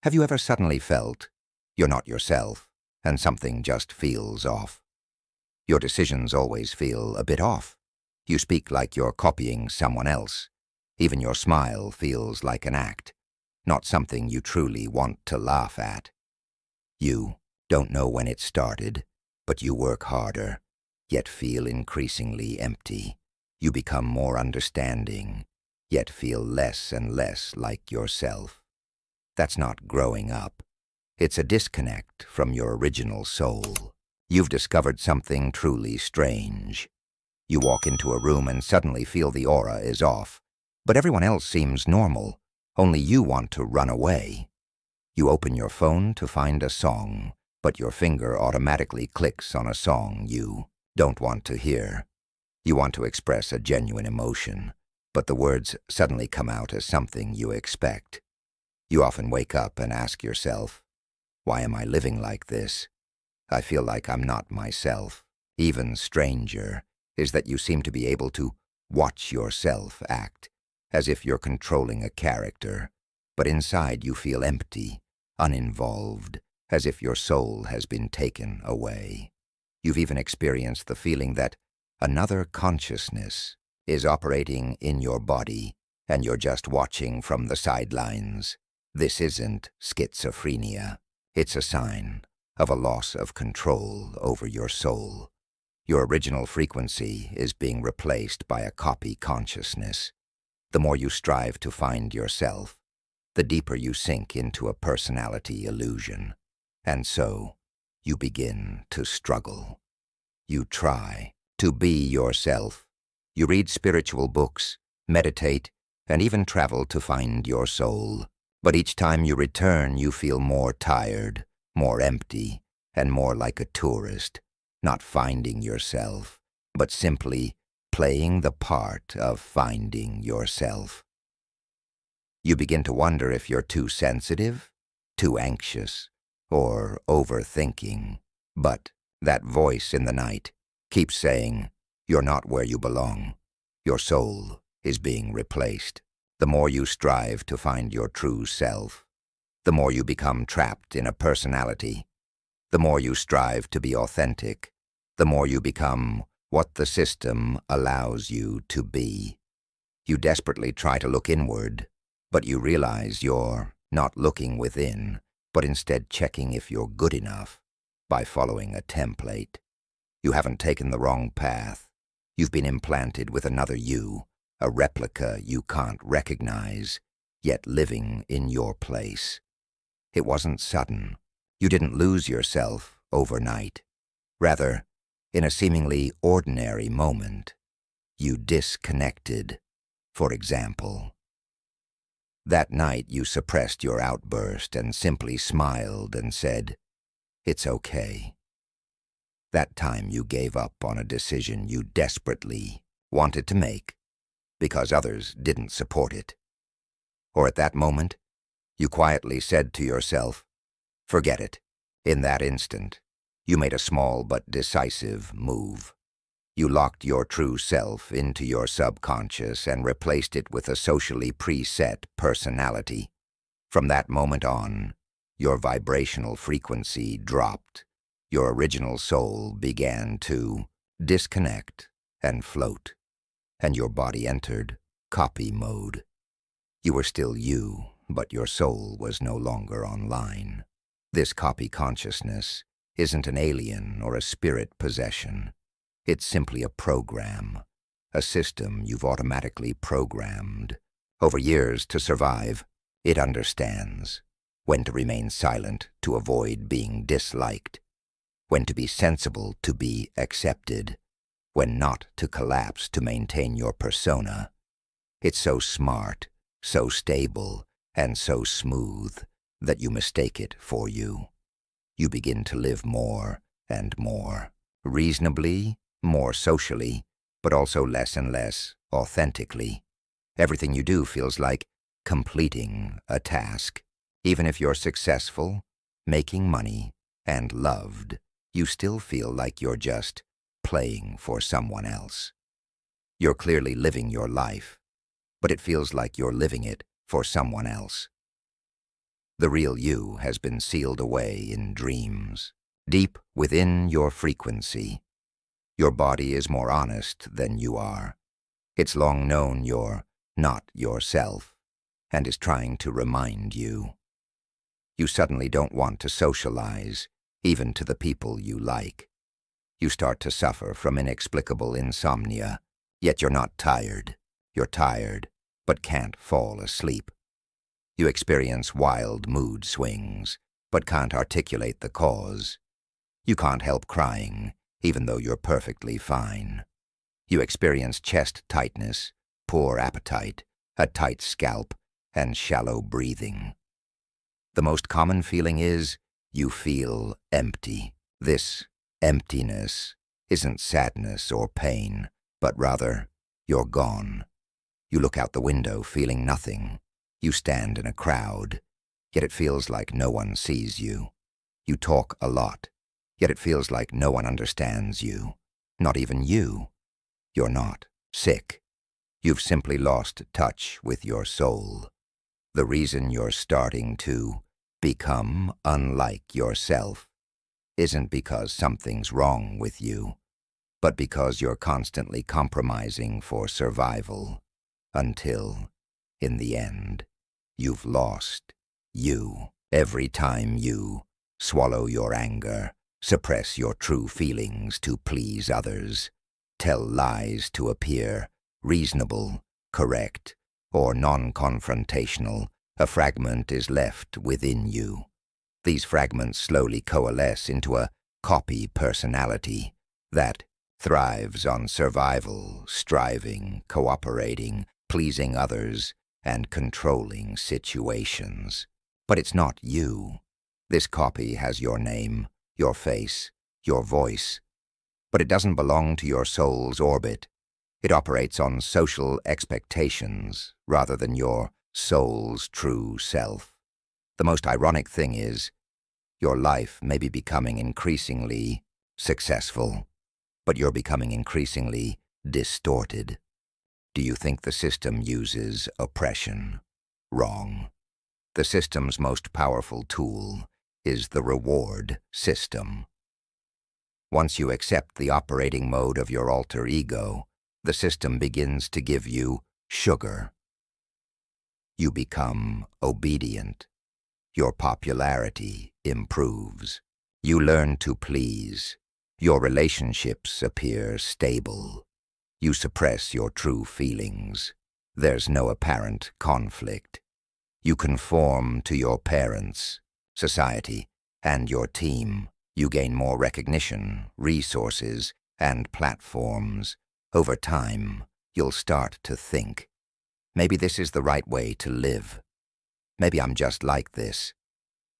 Have you ever suddenly felt you're not yourself and something just feels off? Your decisions always feel a bit off. You speak like you're copying someone else. Even your smile feels like an act, not something you truly want to laugh at. You don't know when it started, but you work harder, yet feel increasingly empty. You become more understanding, yet feel less and less like yourself. That's not growing up. It's a disconnect from your original soul. You've discovered something truly strange. You walk into a room and suddenly feel the aura is off, but everyone else seems normal. Only you want to run away. You open your phone to find a song, but your finger automatically clicks on a song you don't want to hear. You want to express a genuine emotion, but the words suddenly come out as something you expect. You often wake up and ask yourself, why am I living like this? I feel like I'm not myself. Even stranger is that you seem to be able to watch yourself act, as if you're controlling a character, but inside you feel empty, uninvolved, as if your soul has been taken away. You've even experienced the feeling that another consciousness is operating in your body, and you're just watching from the sidelines. This isn't schizophrenia. It's a sign of a loss of control over your soul. Your original frequency is being replaced by a copy consciousness. The more you strive to find yourself, the deeper you sink into a personality illusion. And so, you begin to struggle. You try to be yourself. You read spiritual books, meditate, and even travel to find your soul. But each time you return, you feel more tired, more empty, and more like a tourist, not finding yourself, but simply playing the part of finding yourself. You begin to wonder if you're too sensitive, too anxious, or overthinking. But that voice in the night keeps saying, you're not where you belong. Your soul is being replaced. The more you strive to find your true self, the more you become trapped in a personality. The more you strive to be authentic, the more you become what the system allows you to be. You desperately try to look inward, but you realize you're not looking within, but instead checking if you're good enough by following a template. You haven't taken the wrong path. You've been implanted with another you, a replica you can't recognize, yet living in your place. It wasn't sudden. You didn't lose yourself overnight. Rather, in a seemingly ordinary moment, you disconnected. For example, that night you suppressed your outburst and simply smiled and said, "It's okay." That time you gave up on a decision you desperately wanted to make because others didn't support it. Or at that moment, you quietly said to yourself, "Forget it." In that instant, you made a small but decisive move. You locked your true self into your subconscious and replaced it with a socially preset personality. From that moment on, your vibrational frequency dropped. Your original soul began to disconnect and float, and your body entered copy mode. You were still you, but your soul was no longer online. This copy consciousness isn't an alien or a spirit possession. It's simply a program, a system you've automatically programmed. Over years to survive, it understands when to remain silent to avoid being disliked, when to be sensible to be accepted, when not to collapse to maintain your persona. It's so smart, so stable, and so smooth that you mistake it for you. You begin to live more and more, reasonably, more socially, but also less and less authentically. Everything you do feels like completing a task. Even if you're successful, making money, and loved, you still feel like you're just playing for someone else. You're clearly living your life, but it feels like you're living it for someone else. The real you has been sealed away in dreams, deep within your frequency. Your body is more honest than you are. It's long known you're not yourself, and is trying to remind you. You suddenly don't want to socialize, even to the people you like. You start to suffer from inexplicable insomnia, yet you're not tired. You're tired, but can't fall asleep. You experience wild mood swings, but can't articulate the cause. You can't help crying, even though you're perfectly fine. You experience chest tightness, poor appetite, a tight scalp, and shallow breathing. The most common feeling is you feel empty. This emptiness isn't sadness or pain, but rather, you're gone. You look out the window feeling nothing. You stand in a crowd, yet it feels like no one sees you. You talk a lot, yet it feels like no one understands you. Not even you. You're not sick. You've simply lost touch with your soul. The reason you're starting to become unlike yourself isn't because something's wrong with you, but because you're constantly compromising for survival, until, in the end, you've lost you. Every time you swallow your anger, suppress your true feelings to please others, tell lies to appear reasonable, correct, or non-confrontational, a fragment is left within you. These fragments slowly coalesce into a copy personality that thrives on survival, striving, cooperating, pleasing others, and controlling situations. But it's not you. This copy has your name, your face, your voice, but it doesn't belong to your soul's orbit. It operates on social expectations rather than your soul's true self. The most ironic thing is, your life may be becoming increasingly successful, but you're becoming increasingly distorted. Do you think the system uses oppression? Wrong. The system's most powerful tool is the reward system. Once you accept the operating mode of your alter ego, the system begins to give you sugar. You become obedient. Your popularity improves. You learn to please. Your relationships appear stable. You suppress your true feelings. There's no apparent conflict. You conform to your parents, society, and your team. You gain more recognition, resources, and platforms. Over time, you'll start to think, maybe this is the right way to live. Maybe I'm just like this.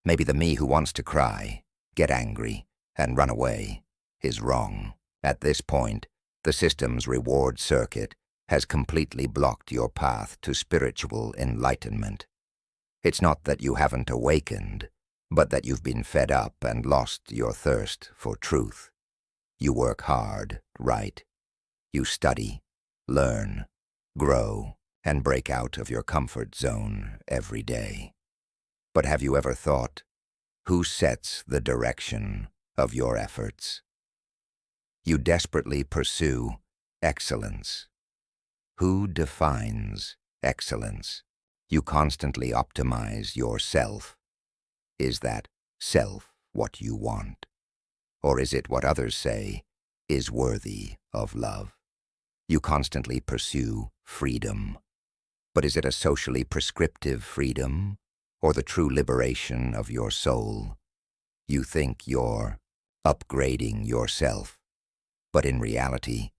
Maybe the me who wants to cry, get angry, and run away is wrong. At this point, the system's reward circuit has completely blocked your path to spiritual enlightenment. It's not that you haven't awakened, but that you've been fed up and lost your thirst for truth. You work hard, right? You study, learn, grow, and break out of your comfort zone every day. But have you ever thought, who sets the direction of your efforts? You desperately pursue excellence. Who defines excellence? You constantly optimize yourself. Is that self what you want? Or is it what others say is worthy of love? You constantly pursue freedom. But is it a socially prescriptive freedom, or the true liberation of your soul? You think you're upgrading yourself, but in reality,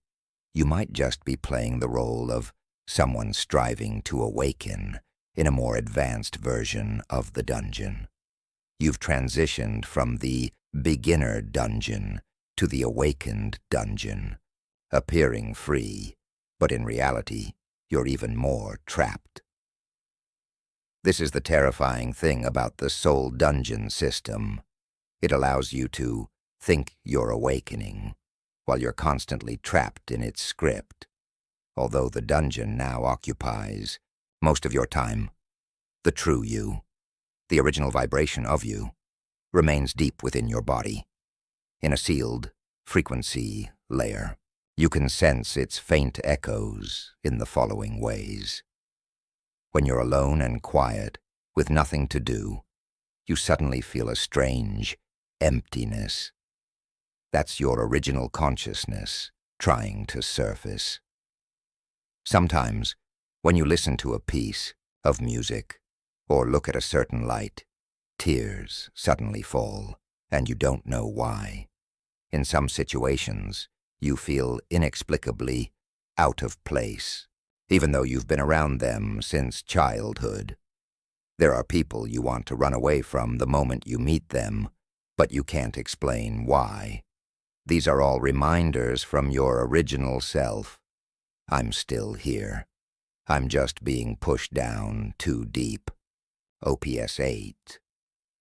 you might just be playing the role of someone striving to awaken in a more advanced version of the dungeon. You've transitioned from the beginner dungeon to the awakened dungeon, appearing free, but in reality, you're even more trapped. This is the terrifying thing about the soul dungeon system. It allows you to think you're awakening, while you're constantly trapped in its script. Although the dungeon now occupies most of your time, the true you The original vibration of you remains deep within your body, in a sealed frequency layer. You can sense its faint echoes in the following ways. When you're alone and quiet, with nothing to do, you suddenly feel a strange emptiness. That's your original consciousness trying to surface. Sometimes, when you listen to a piece of music or look at a certain light, tears suddenly fall, and you don't know why. In some situations, you feel inexplicably out of place, even though you've been around them since childhood. There are people you want to run away from the moment you meet them, but you can't explain why. These are all reminders from your original self. I'm still here. I'm just being pushed down too deep. OPS 8.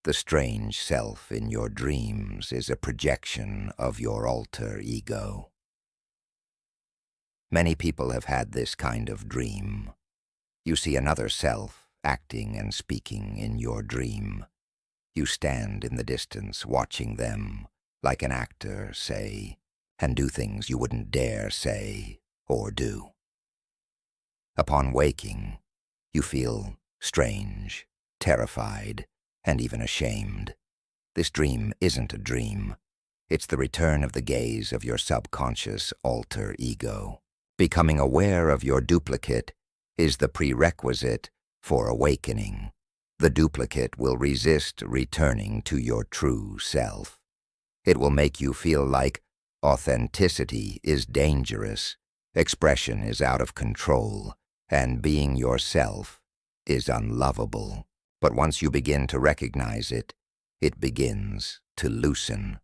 The strange self in your dreams is a projection of your alter ego. Many people have had this kind of dream. You see another self acting and speaking in your dream. You stand in the distance watching them, like an actor, say, and do things you wouldn't dare say or do. Upon waking, you feel strange, terrified, and even ashamed. This dream isn't a dream. It's the return of the gaze of your subconscious alter ego. Becoming aware of your duplicate is the prerequisite for awakening. The duplicate will resist returning to your true self. It will make you feel like authenticity is dangerous, expression is out of control, and being yourself is unlovable. But once you begin to recognize it, it begins to loosen.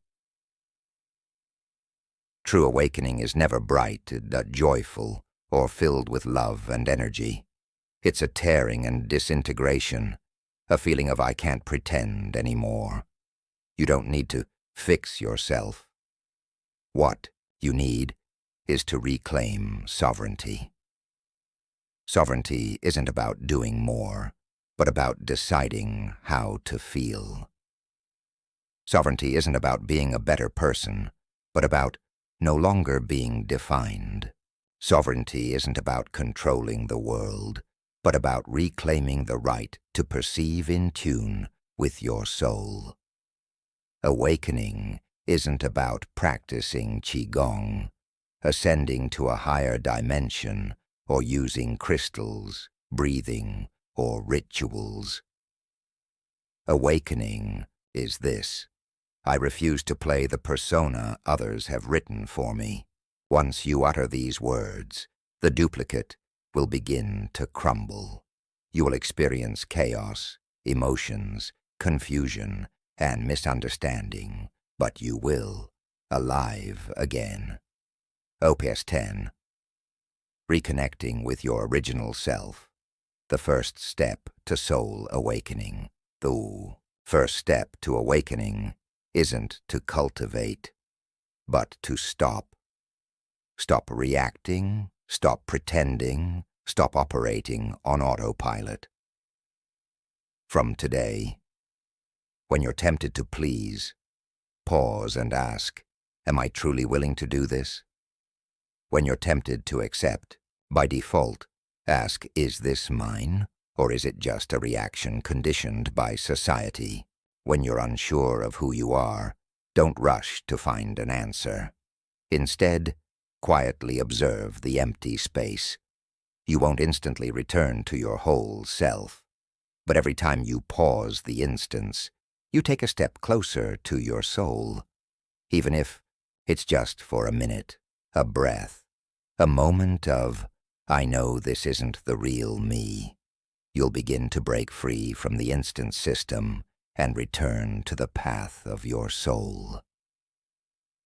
True awakening is never bright, joyful, or filled with love and energy. It's a tearing and disintegration, a feeling of I can't pretend anymore. You don't need to fix yourself. What you need is to reclaim sovereignty. Sovereignty isn't about doing more, but about deciding how to feel. Sovereignty isn't about being a better person, but about no longer being defined. Sovereignty isn't about controlling the world, but about reclaiming the right to perceive in tune with your soul. Awakening isn't about practicing Qigong, ascending to a higher dimension, or using crystals, breathing, or rituals. Awakening is this. I refuse to play the persona others have written for me. Once you utter these words, the duplicate will begin to crumble. You will experience chaos, emotions, confusion, and misunderstanding, but you will alive again. OPS 10. Reconnecting with your original self. The first step to soul awakening. The first step to awakening isn't to cultivate, but to stop. Stop reacting, stop pretending, stop operating on autopilot. From today, when you're tempted to please, pause and ask, am I truly willing to do this? When you're tempted to accept, by default, ask, is this mine, or is it just a reaction conditioned by society? When you're unsure of who you are, don't rush to find an answer. Instead, quietly observe the empty space. You won't instantly return to your whole self, but every time you pause the instance, you take a step closer to your soul, even if it's just for a minute, a breath, a moment of, I know this isn't the real me. You'll begin to break free from the instant system and return to the path of your soul.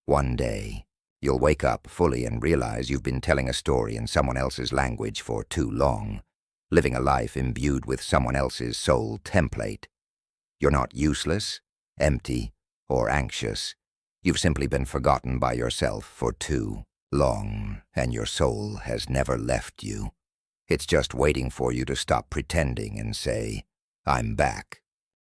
One day, you'll wake up fully and realize you've been telling a story in someone else's language for too long, living a life imbued with someone else's soul template. You're not useless, empty, or anxious. You've simply been forgotten by yourself for too long, and your soul has never left you. It's just waiting for you to stop pretending and say, I'm back.